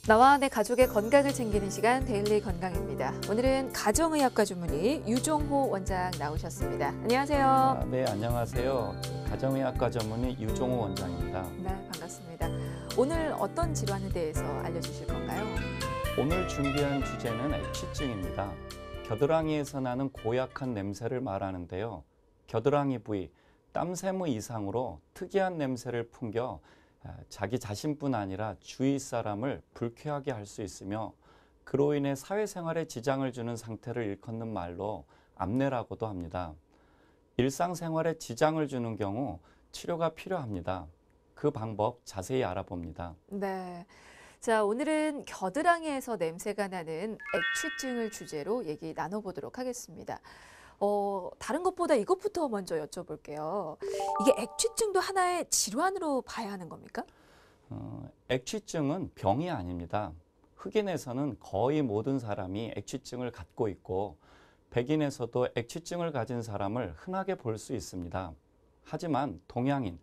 나와 내 가족의 건강을 챙기는 시간 데일리 건강입니다. 오늘은 가정의학과 전문의 유종호 원장 나오셨습니다. 안녕하세요. 네, 안녕하세요. 가정의학과 전문의 유종호 원장입니다. 네, 반갑습니다. 오늘 어떤 질환에 대해서 알려주실 건가요? 오늘 준비한 주제는 액취증입니다. 겨드랑이에서 나는 고약한 냄새를 말하는데요. 겨드랑이 부위, 땀샘의 이상으로 특이한 냄새를 풍겨 자기 자신뿐 아니라 주위 사람을 불쾌하게 할 수 있으며 그로 인해 사회생활에 지장을 주는 상태를 일컫는 말로 암내라고도 합니다. 일상생활에 지장을 주는 경우 치료가 필요합니다. 그 방법 자세히 알아봅니다. 네. 자, 오늘은 겨드랑이에서 냄새가 나는 액취증을 주제로 얘기 나눠보도록 하겠습니다. 다른 것보다 이것부터 먼저 여쭤볼게요. 이게 액취증도 하나의 질환으로 봐야 하는 겁니까? 액취증은 병이 아닙니다. 흑인에서는 거의 모든 사람이 액취증을 갖고 있고 백인에서도 액취증을 가진 사람을 흔하게 볼 수 있습니다. 하지만 동양인,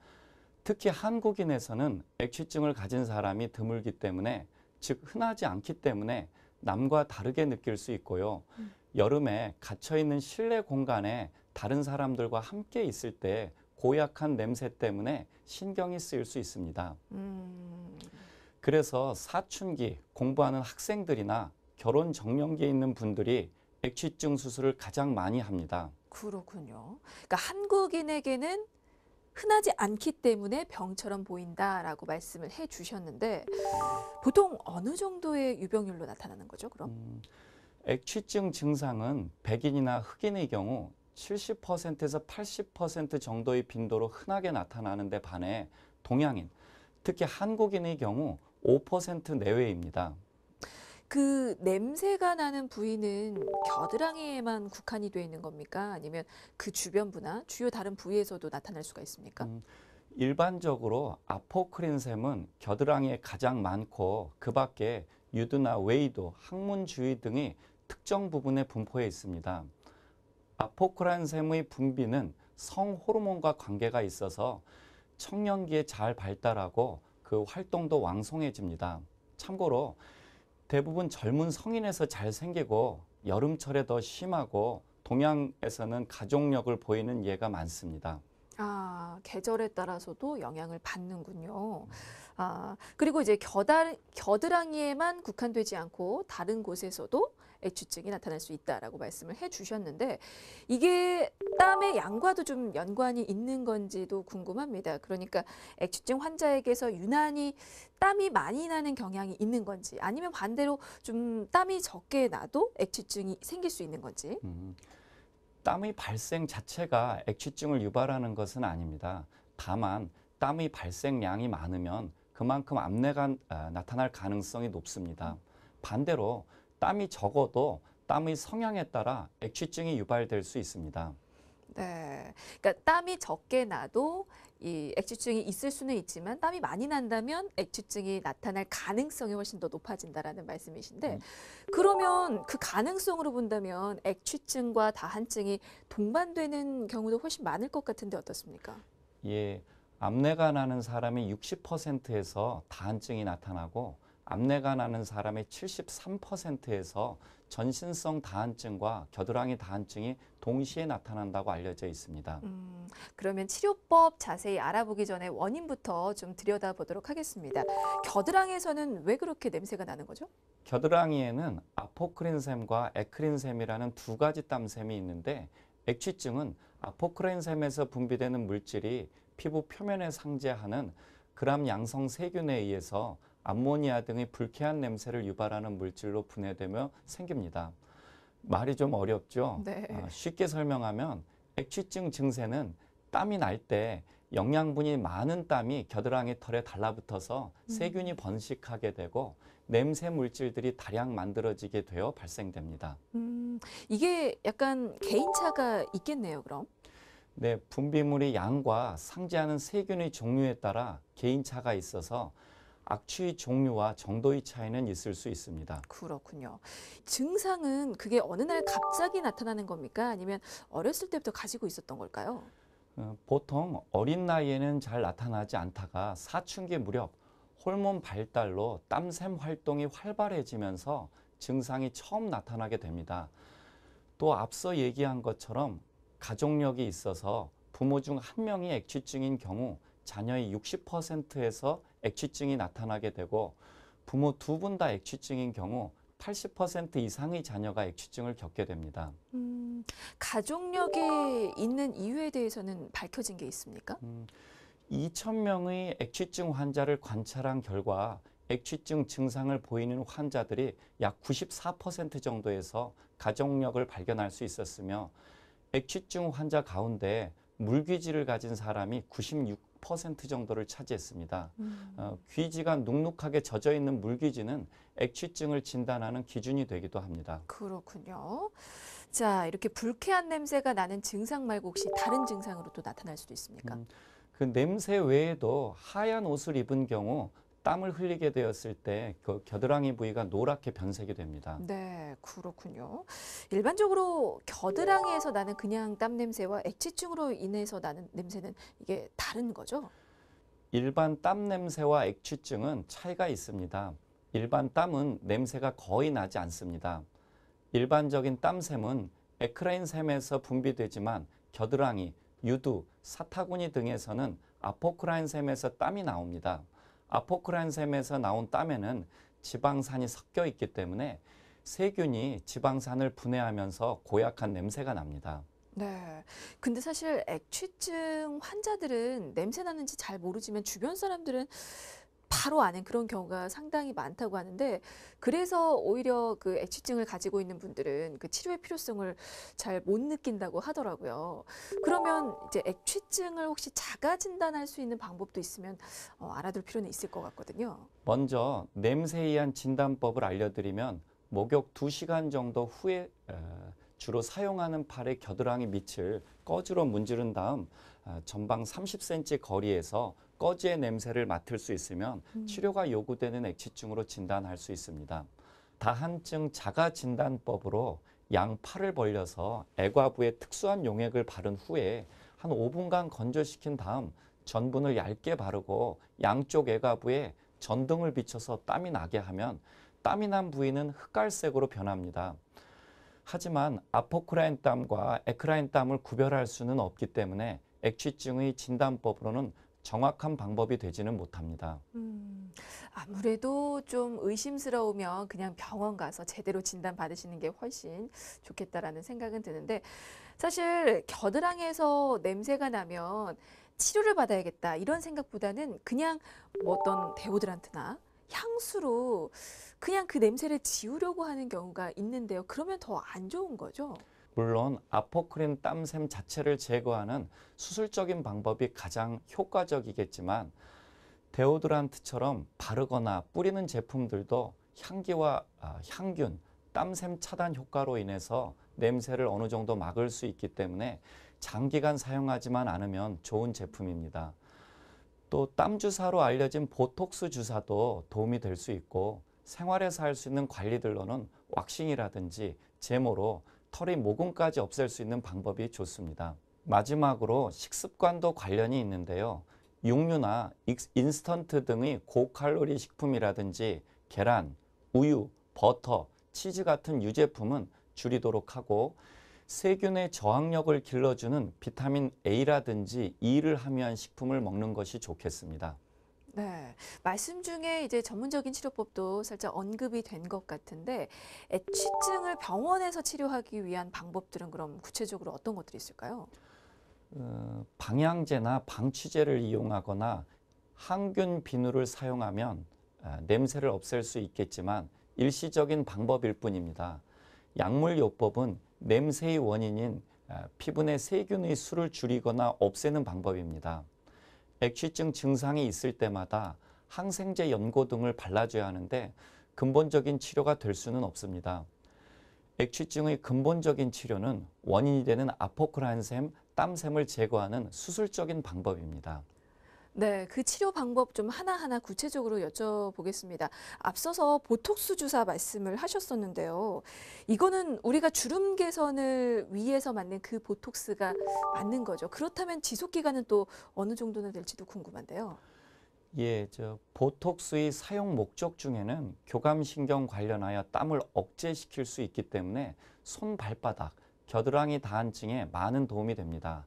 특히 한국인에서는 액취증을 가진 사람이 드물기 때문에, 즉 흔하지 않기 때문에 남과 다르게 느낄 수 있고요. 여름에 갇혀있는 실내 공간에 다른 사람들과 함께 있을 때 고약한 냄새 때문에 신경이 쓰일 수 있습니다. 그래서 사춘기 공부하는 학생들이나 결혼 정년기에 있는 분들이 액취증 수술을 가장 많이 합니다. 그렇군요. 그러니까 한국인에게는 흔하지 않기 때문에 병처럼 보인다라고 말씀을 해주셨는데 보통 어느 정도의 유병률로 나타나는 거죠, 그럼? 액취증 증상은 백인이나 흑인의 경우 70%에서 80% 정도의 빈도로 흔하게 나타나는데 반해 동양인, 특히 한국인의 경우 5% 내외입니다. 그 냄새가 나는 부위는 겨드랑이에만 국한이 돼 있는 겁니까? 아니면 그 주변부나 주요 다른 부위에서도 나타날 수가 있습니까? 일반적으로 아포크린샘은 겨드랑이에 가장 많고 그 밖에 유두나 웨이도, 항문 주위 등이 특정 부분에 분포해 있습니다. 아포크린샘의 분비는 성호르몬과 관계가 있어서 청년기에 잘 발달하고 그 활동도 왕성해집니다. 참고로 대부분 젊은 성인에서 잘 생기고 여름철에 더 심하고 동양에서는 가족력을 보이는 예가 많습니다. 아, 계절에 따라서도 영향을 받는군요. 그리고 이제 겨드랑이에만 국한되지 않고 다른 곳에서도 액취증이 나타날 수 있다라고 말씀을 해주셨는데 이게 땀의 양과도 좀 연관이 있는 건지도 궁금합니다. 그러니까 액취증 환자에게서 유난히 땀이 많이 나는 경향이 있는 건지 아니면 반대로 좀 땀이 적게 나도 액취증이 생길 수 있는 건지. 땀의 발생 자체가 액취증을 유발하는 것은 아닙니다. 다만 땀의 발생량이 많으면 그만큼 암내가 나타날 가능성이 높습니다. 반대로 땀이 적어도 땀의 성향에 따라 액취증이 유발될 수 있습니다. 네, 그러니까 땀이 적게 나도 이 액취증이 있을 수는 있지만 땀이 많이 난다면 액취증이 나타날 가능성이 훨씬 더 높아진다라는 말씀이신데 그러면 그 가능성으로 본다면 액취증과 다한증이 동반되는 경우도 훨씬 많을 것 같은데 어떻습니까? 예, 암내가 나는 사람이 60%에서 다한증이 나타나고 암내가 나는 사람의 73%에서 전신성 다한증과 겨드랑이 다한증이 동시에 나타난다고 알려져 있습니다. 그러면 치료법 자세히 알아보기 전에 원인부터 좀 들여다보도록 하겠습니다. 겨드랑이에서는 왜 그렇게 냄새가 나는 거죠? 겨드랑이에는 아포크린샘과 에크린샘이라는 두 가지 땀샘이 있는데 액취증은 아포크린샘에서 분비되는 물질이 피부 표면에 상재하는 그람 양성 세균에 의해서 암모니아 등의 불쾌한 냄새를 유발하는 물질로 분해되며 생깁니다. 말이 좀 어렵죠? 네. 쉽게 설명하면 액취증 증세는 땀이 날 때 영양분이 많은 땀이 겨드랑이 털에 달라붙어서 세균이 번식하게 되고 냄새 물질들이 다량 만들어지게 되어 발생됩니다. 이게 약간 개인차가 있겠네요, 그럼? 네, 분비물의 양과 상재하는 세균의 종류에 따라 개인차가 있어서 악취의 종류와 정도의 차이는 있을 수 있습니다. 그렇군요. 증상은 그게 어느 날 갑자기 나타나는 겁니까? 아니면 어렸을 때부터 가지고 있었던 걸까요? 보통 어린 나이에는 잘 나타나지 않다가 사춘기 무렵 호르몬 발달로 땀샘 활동이 활발해지면서 증상이 처음 나타나게 됩니다. 또 앞서 얘기한 것처럼 가족력이 있어서 부모 중 한 명이 액취증인 경우 자녀의 60%에서 액취증이 나타나게 되고 부모 두 분 다 액취증인 경우 80% 이상의 자녀가 액취증을 겪게 됩니다. 가족력이 있는 이유에 대해서는 밝혀진 게 있습니까? 2,000명의 액취증 환자를 관찰한 결과 액취증 증상을 보이는 환자들이 약 94% 정도에서 가족력을 발견할 수 있었으며 액취증 환자 가운데 물귀지를 가진 사람이 96% 정도를 차지했습니다. 귀지가 눅눅하게 젖어 있는 물귀지는 액취증을 진단하는 기준이 되기도 합니다. 그렇군요. 자, 이렇게 불쾌한 냄새가 나는 증상 말고 혹시 다른 증상으로 또 나타날 수도 있습니까? 그 냄새 외에도 하얀 옷을 입은 경우 땀을 흘리게 되었을 때 그 겨드랑이 부위가 노랗게 변색이 됩니다. 네, 그렇군요. 일반적으로 겨드랑이에서 나는 그냥 땀 냄새와 액취증으로 인해서 나는 냄새는 이게 다른 거죠? 일반 땀 냄새와 액취증은 차이가 있습니다. 일반 땀은 냄새가 거의 나지 않습니다. 일반적인 땀샘은 에크라인샘에서 분비되지만 겨드랑이, 유두, 사타구니 등에서는 아포크라인샘에서 땀이 나옵니다. 아포크라인샘에서 나온 땀에는 지방산이 섞여 있기 때문에 세균이 지방산을 분해하면서 고약한 냄새가 납니다. 네. 근데 사실 액취증 환자들은 냄새 나는지 잘 모르지만 주변 사람들은 바로 아는 그런 경우가 상당히 많다고 하는데 그래서 오히려 그 액취증을 가지고 있는 분들은 그 치료의 필요성을 잘 못 느낀다고 하더라고요. 그러면 이제 액취증을 혹시 자가 진단할 수 있는 방법도 있으면 알아둘 필요는 있을 것 같거든요. 먼저 냄새에 의한 진단법을 알려드리면 목욕 2시간 정도 후에 주로 사용하는 팔의 겨드랑이 밑을 꺼지로 문지른 다음 전방 30cm 거리에서 꺼지의 냄새를 맡을 수 있으면 치료가 요구되는 액취증으로 진단할 수 있습니다. 다한증 자가 진단법으로 양 팔을 벌려서 애과부에 특수한 용액을 바른 후에 한 5분간 건조시킨 다음 전분을 얇게 바르고 양쪽 애과부에 전등을 비춰서 땀이 나게 하면 땀이 난 부위는 흑갈색으로 변합니다. 하지만 아포크라인 땀과 에크라인 땀을 구별할 수는 없기 때문에 액취증의 진단법으로는 정확한 방법이 되지는 못합니다. 아무래도 좀 의심스러우면 그냥 병원 가서 제대로 진단 받으시는 게 훨씬 좋겠다라는 생각은 드는데 사실 겨드랑이에서 냄새가 나면 치료를 받아야겠다 이런 생각보다는 그냥 뭐 어떤 데오드란트나 향수로 그냥 그 냄새를 지우려고 하는 경우가 있는데요. 그러면 더 안 좋은 거죠? 물론 아포크린 땀샘 자체를 제거하는 수술적인 방법이 가장 효과적이겠지만 데오드란트처럼 바르거나 뿌리는 제품들도 향기와 향균, 땀샘 차단 효과로 인해서 냄새를 어느 정도 막을 수 있기 때문에 장기간 사용하지만 않으면 좋은 제품입니다. 또 땀 주사로 알려진 보톡스 주사도 도움이 될 수 있고 생활에서 할 수 있는 관리들로는 왁싱이라든지 제모로 털의 모근까지 없앨 수 있는 방법이 좋습니다. 마지막으로 식습관도 관련이 있는데요. 육류나 인스턴트 등의 고칼로리 식품이라든지 계란, 우유, 버터, 치즈 같은 유제품은 줄이도록 하고 세균의 저항력을 길러주는 비타민 A라든지 E를 함유한 식품을 먹는 것이 좋겠습니다. 네, 말씀 중에 이제 전문적인 치료법도 살짝 언급이 된 것 같은데 액취증을 병원에서 치료하기 위한 방법들은 그럼 구체적으로 어떤 것들이 있을까요? 방향제나 방취제를 이용하거나 항균 비누를 사용하면 냄새를 없앨 수 있겠지만 일시적인 방법일 뿐입니다. 약물요법은 냄새의 원인인 피부 내 세균의 수를 줄이거나 없애는 방법입니다. 액취증 증상이 있을 때마다 항생제 연고 등을 발라줘야 하는데 근본적인 치료가 될 수는 없습니다. 액취증의 근본적인 치료는 원인이 되는 아포크라인샘, 땀샘을 제거하는 수술적인 방법입니다. 네, 그 치료 방법 좀 하나하나 구체적으로 여쭤보겠습니다. 앞서서 보톡스 주사 말씀을 하셨었는데요. 이거는 우리가 주름 개선을 위해서 맞는 그 보톡스가 맞는 거죠. 그렇다면 지속 기간은 또 어느 정도나 될지도 궁금한데요. 예, 보톡스의 사용 목적 중에는 교감신경 관련하여 땀을 억제시킬 수 있기 때문에 손, 발바닥, 겨드랑이 다한증에 많은 도움이 됩니다.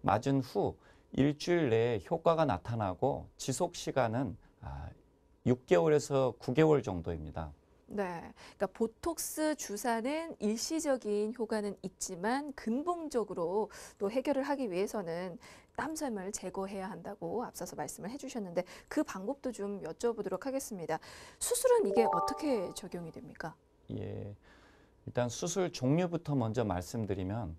맞은 후 일주일 내에 효과가 나타나고 지속 시간은 6개월에서 9개월 정도입니다. 네. 그러니까 보톡스 주사는 일시적인 효과는 있지만 근본적으로 또 해결을 하기 위해서는 땀샘을 제거해야 한다고 앞서서 말씀을 해주셨는데 그 방법도 좀 여쭤보도록 하겠습니다. 수술은 이게 어떻게 적용이 됩니까? 예, 일단 수술 종류부터 먼저 말씀드리면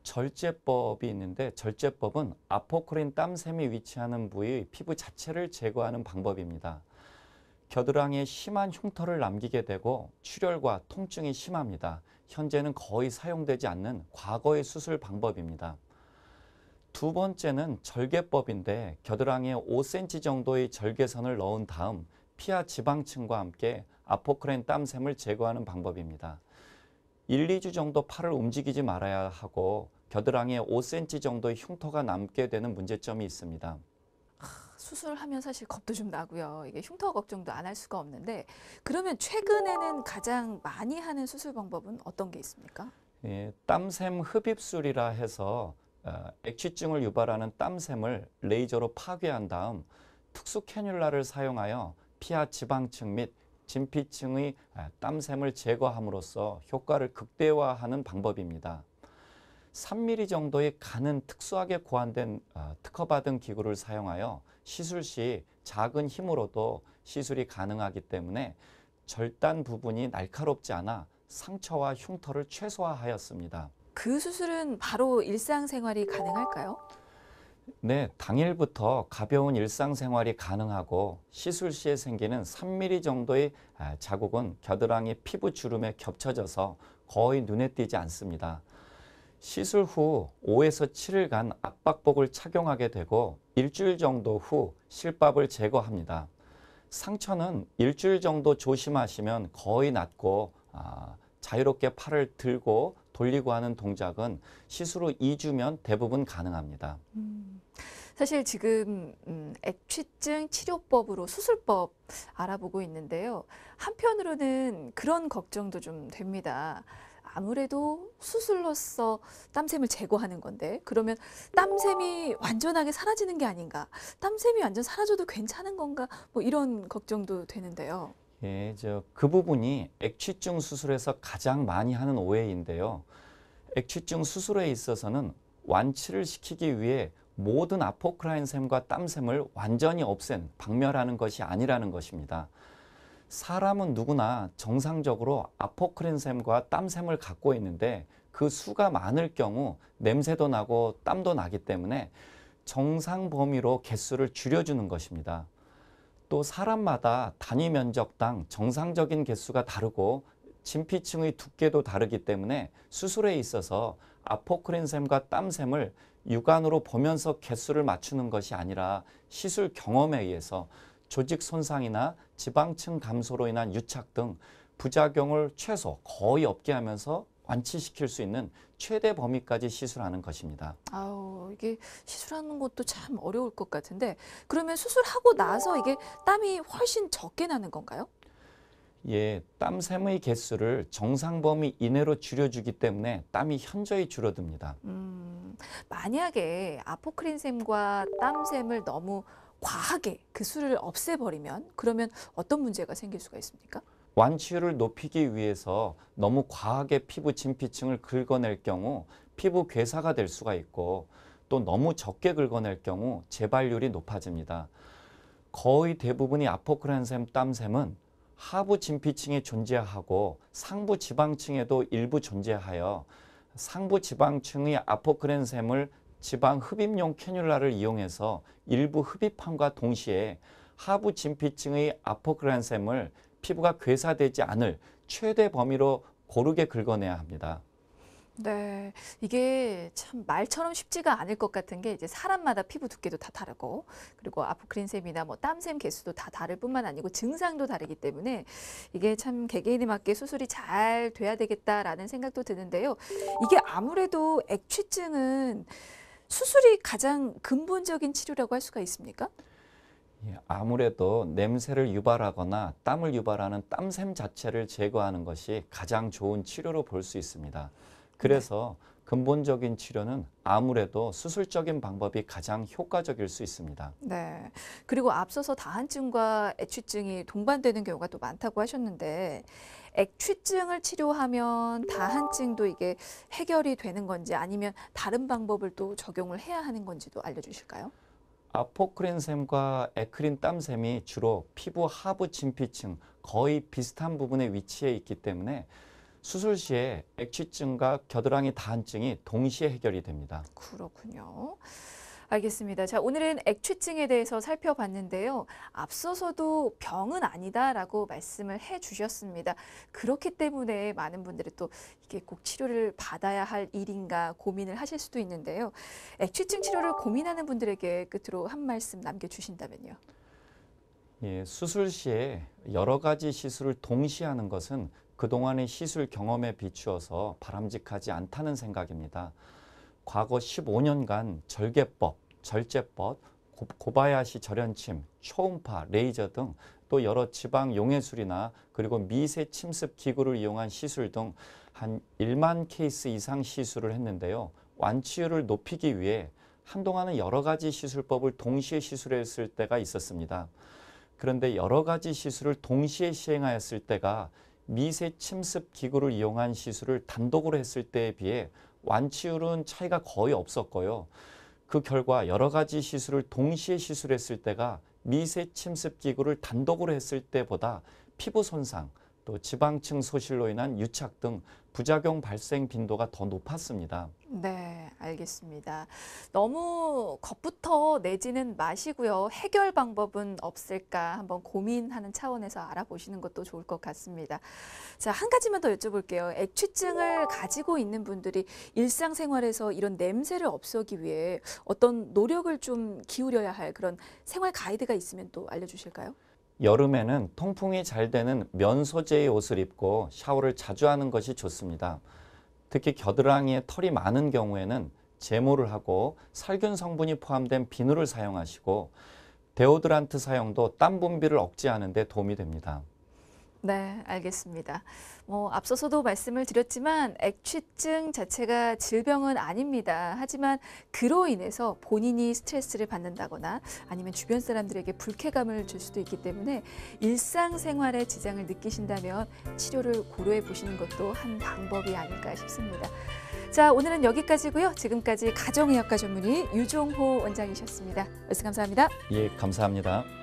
절제법이 있는데 절제법은 아포크린 땀샘이 위치하는 부위 피부 자체를 제거하는 방법입니다. 겨드랑이에 심한 흉터를 남기게 되고 출혈과 통증이 심합니다. 현재는 거의 사용되지 않는 과거의 수술 방법입니다. 두 번째는 절개법인데 겨드랑이에 5cm 정도의 절개선을 넣은 다음 피하 지방층과 함께 아포크린 땀샘을 제거하는 방법입니다. 1, 2주 정도 팔을 움직이지 말아야 하고 겨드랑이에 5cm 정도의 흉터가 남게 되는 문제점이 있습니다. 수술하면 사실 겁도 좀 나고요. 이게 흉터 걱정도 안 할 수가 없는데 그러면 최근에는 가장 많이 하는 수술 방법은 어떤 게 있습니까? 예, 땀샘 흡입술이라 해서 액취증을 유발하는 땀샘을 레이저로 파괴한 다음 특수 캐뉼라를 사용하여 피하 지방층 및 진피층의 땀샘을 제거함으로써 효과를 극대화하는 방법입니다. 3mm 정도의 가는 특수하게 고안된 특허받은 기구를 사용하여 시술 시 작은 힘으로도 시술이 가능하기 때문에 절단 부분이 날카롭지 않아 상처와 흉터를 최소화하였습니다. 그 수술은 바로 일상생활이 가능할까요? 네, 당일부터 가벼운 일상생활이 가능하고 시술 시에 생기는 3mm 정도의 자국은 겨드랑이 피부 주름에 겹쳐져서 거의 눈에 띄지 않습니다. 시술 후 5에서 7일간 압박복을 착용하게 되고 일주일 정도 후 실밥을 제거합니다. 상처는 일주일 정도 조심하시면 거의 낫고 자유롭게 팔을 들고 돌리고 하는 동작은 시술 후 2주면 대부분 가능합니다. 사실 지금 액취증 치료법으로 수술법 알아보고 있는데요. 한편으로는 그런 걱정도 좀 됩니다. 아무래도 수술로서 땀샘을 제거하는 건데 그러면 땀샘이 완전하게 사라지는 게 아닌가? 땀샘이 완전 사라져도 괜찮은 건가? 뭐 이런 걱정도 되는데요. 예, 그 부분이 액취증 수술에서 가장 많이 하는 오해인데요. 액취증 수술에 있어서는 완치를 시키기 위해 모든 아포크라인샘과 땀샘을 완전히 없앤, 박멸하는 것이 아니라는 것입니다. 사람은 누구나 정상적으로 아포크린샘과 땀샘을 갖고 있는데 그 수가 많을 경우 냄새도 나고 땀도 나기 때문에 정상 범위로 개수를 줄여주는 것입니다. 또 사람마다 단위 면적당 정상적인 개수가 다르고 진피층의 두께도 다르기 때문에 수술에 있어서 아포크린샘과 땀샘을 육안으로 보면서 개수를 맞추는 것이 아니라 시술 경험에 의해서 조직 손상이나 지방층 감소로 인한 유착 등 부작용을 최소 거의 없게 하면서 완치시킬 수 있는 최대 범위까지 시술하는 것입니다. 아우, 이게 시술하는 것도 참 어려울 것 같은데 그러면 수술하고 나서 이게 땀이 훨씬 적게 나는 건가요? 예, 땀샘의 개수를 정상 범위 이내로 줄여주기 때문에 땀이 현저히 줄어듭니다. 만약에 아포크린샘과 땀샘을 너무 과하게 그 수를 없애버리면 그러면 어떤 문제가 생길 수가 있습니까? 완치율을 높이기 위해서 너무 과하게 피부 진피층을 긁어낼 경우 피부 괴사가 될 수가 있고 또 너무 적게 긁어낼 경우 재발률이 높아집니다. 거의 대부분의 아포크린샘 땀샘은 하부 진피층에 존재하고 상부 지방층에도 일부 존재하여 상부 지방층의 아포크린샘을 지방 흡입용 캐뉼라를 이용해서 일부 흡입함과 동시에 하부 진피층의 아포크린샘을 피부가 괴사되지 않을 최대 범위로 고르게 긁어내야 합니다. 네, 이게 참 말처럼 쉽지가 않을 것 같은 게 이제 사람마다 피부 두께도 다 다르고 그리고 아포크린샘이나 뭐 땀샘 개수도 다 다를 뿐만 아니고 증상도 다르기 때문에 이게 참 개개인에 맞게 수술이 잘 돼야 되겠다라는 생각도 드는데요. 이게 아무래도 액취증은 수술이 가장 근본적인 치료라고 할 수가 있습니까? 예, 아무래도 냄새를 유발하거나 땀을 유발하는 땀샘 자체를 제거하는 것이 가장 좋은 치료로 볼 수 있습니다. 그래서 근본적인 치료는 아무래도 수술적인 방법이 가장 효과적일 수 있습니다. 네. 그리고 앞서서 다한증과 액취증이 동반되는 경우가 또 많다고 하셨는데 액취증을 치료하면 다한증도 이게 해결이 되는 건지 아니면 다른 방법을 또 적용을 해야 하는 건지도 알려주실까요? 아포크린샘과 에크린 땀샘이 주로 피부 하부 진피층 거의 비슷한 부분에 위치해 있기 때문에 수술 시에 액취증과 겨드랑이 다한증이 동시에 해결이 됩니다. 그렇군요. 알겠습니다. 자, 오늘은 액취증에 대해서 살펴봤는데요. 앞서서도 병은 아니다라고 말씀을 해주셨습니다. 그렇기 때문에 많은 분들이 또 이게 꼭 치료를 받아야 할 일인가 고민을 하실 수도 있는데요. 액취증 치료를 고민하는 분들에게 끝으로 한 말씀 남겨주신다면요. 예, 수술 시에 여러 가지 시술을 동시에 하는 것은 그동안의 시술 경험에 비추어서 바람직하지 않다는 생각입니다. 과거 15년간 절개법, 절제법, 고바야시 절연침, 초음파, 레이저 등 또 여러 지방 용해술이나 그리고 미세 침습 기구를 이용한 시술 등 한 1만 케이스 이상 시술을 했는데요. 완치율을 높이기 위해 한동안은 여러 가지 시술법을 동시에 시술했을 때가 있었습니다. 그런데 여러 가지 시술을 동시에 시행하였을 때가 미세 침습 기구를 이용한 시술을 단독으로 했을 때에 비해 완치율은 차이가 거의 없었고요. 그 결과 여러 가지 시술을 동시에 시술했을 때가 미세 침습 기구를 단독으로 했을 때보다 피부 손상, 또 지방층 소실로 인한 유착 등 부작용 발생 빈도가 더 높았습니다. 네, 알겠습니다. 너무 겁부터 내지는 마시고요. 해결 방법은 없을까 한번 고민하는 차원에서 알아보시는 것도 좋을 것 같습니다. 자, 한 가지만 더 여쭤볼게요. 액취증을 가지고 있는 분들이 일상생활에서 이런 냄새를 없애기 위해 어떤 노력을 좀 기울여야 할 그런 생활 가이드가 있으면 또 알려주실까요? 여름에는 통풍이 잘 되는 면 소재의 옷을 입고 샤워를 자주 하는 것이 좋습니다. 특히 겨드랑이에 털이 많은 경우에는 제모를 하고 살균 성분이 포함된 비누를 사용하시고 데오드란트 사용도 땀 분비를 억제하는 데 도움이 됩니다. 네, 알겠습니다. 앞서서도 말씀을 드렸지만 액취증 자체가 질병은 아닙니다. 하지만 그로 인해서 본인이 스트레스를 받는다거나 아니면 주변 사람들에게 불쾌감을 줄 수도 있기 때문에 일상생활에 지장을 느끼신다면 치료를 고려해 보시는 것도 한 방법이 아닐까 싶습니다. 자, 오늘은 여기까지고요. 지금까지 가정의학과 전문의 유종호 원장이셨습니다. 말씀 감사합니다. 예, 감사합니다.